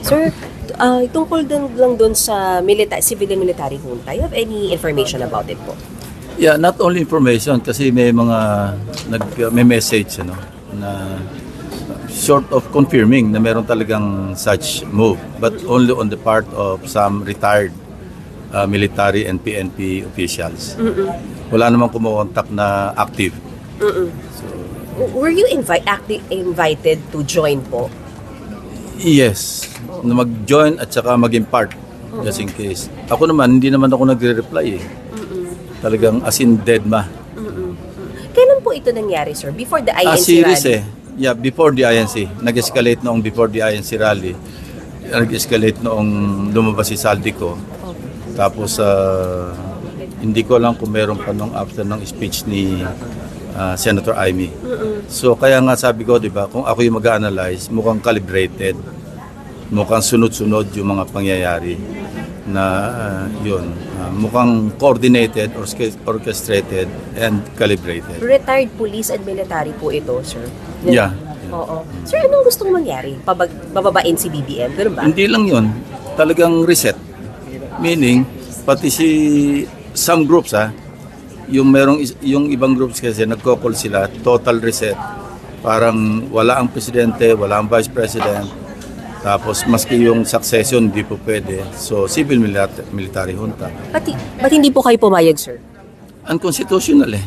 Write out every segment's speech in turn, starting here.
Sir, tungkol din lang doon sa civilian military junta, you have any information about it po? Yeah, not only information kasi may mga may message na short of confirming na meron talagang such move, but only on the part of some retired military and PNP officials. Wala namang kumontak na active. Were you invited to join po? Yes, na mag-join at saka maging part just in case. Ako naman, hindi naman ako nagre-reply eh. Talagang as in dead ma. Kailan po ito nangyari, sir? Before the INC Series rally? Yeah, before the INC. Nag-escalate noong before the INC rally. Nag-escalate noong lumabas si Saldico. Tapos, hindi ko alam kung meron pa nung after ng speech ni Senator Amy. So kaya nga sabi ko, di ba, kung ako yung mag-analyze, mukhang calibrated, mukhang sunod-sunod yung mga pangyayari na mukhang coordinated or orchestrated and calibrated. Retired police and military po ito, sir? Yeah. Oo. Sir, anong gustong mangyari? Bababain si BBM? Ganun ba? Hindi lang yun. Talagang reset. Meaning, pati some groups yung ibang groups kasi nagko-call sila total reset. Parang wala ang presidente, wala ang vice president. Tapos maski yung succession hindi po pwede. So civil military junta. Ba't hindi po kayo pumayag, sir? Unconstitutional eh.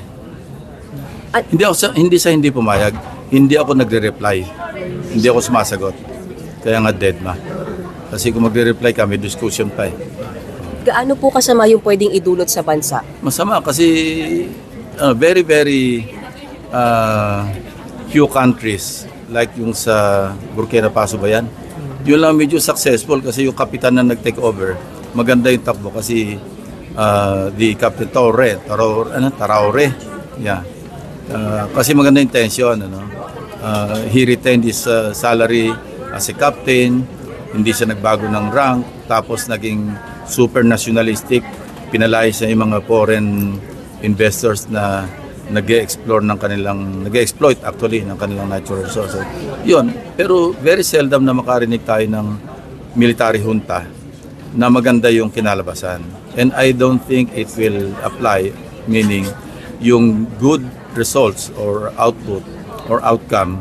Hindi pumayag. Hindi ako nagre-reply. Hindi ako sumasagot. Kaya nga dead ma. Kasi kung magre-reply kami, discussion pa eh. Gaano po kasama yung pwedeng idulot sa bansa? Masama kasi very, very few countries like yung sa Burkina Faso ba yan? Yun lang medyo successful kasi yung kapitan na nag-take over, maganda yung takbo kasi the Captain Traore. Yeah. Kasi maganda yung tension. He retained his salary as a captain, hindi siya nagbago ng rank, tapos naging super nationalistic, pinalayas niya yung mga foreign investors na nag-exploit actually ng kanilang natural resources. Yun, pero very seldom na makarinig tayo ng military junta na maganda yung kinalabasan. And I don't think it will apply, meaning yung good results or output or outcome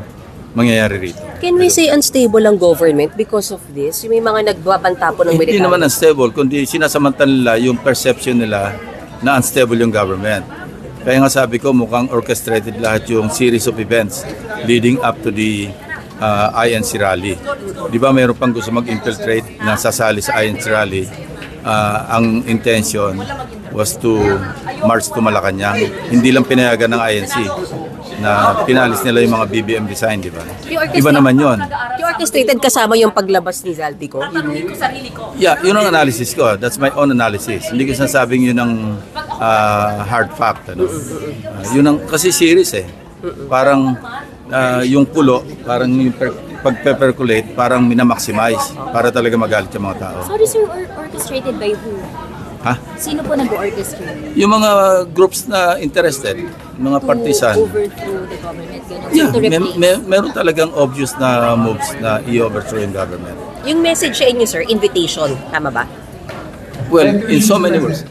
mangyayari rito. Can we say unstable ang government because of this? Yung may mga nagbabanta po ng military? Hindi naman unstable, kundi sinasamantala nila yung perception nila na unstable yung government. Kaya nga sabi ko, mukhang orchestrated lahat yung series of events leading up to the INC rally. Di ba mayroon pang gusto mag-infiltrate na sasali sa INC rally? Ang intention was to march to Malacanang. Hindi lang pinayagan ng INC na pinalis nila yung mga BBM design, di ba? Iba naman yun. You orchestrated kasama yung paglabas ni Zaldico? Yeah, yun ang analysis ko. That's my own analysis. Hindi ko sinasabing yun ang hard fact. Yun ang, kasi series eh. Parang yung pulo, parang yung pag-percolate, parang minamaximize para talaga magalit yung mga tao. Sorry sir, orchestrated by who? Ha? Sino po nag-orchestrate? Yung mga groups na interested, mga partisan. To overthrow the government, gano'n. Yeah, To replace. meron talagang obvious na moves na i-overthrow yung government. Yung message sa inyo, sir, invitation, tama ba? Well, in so many words.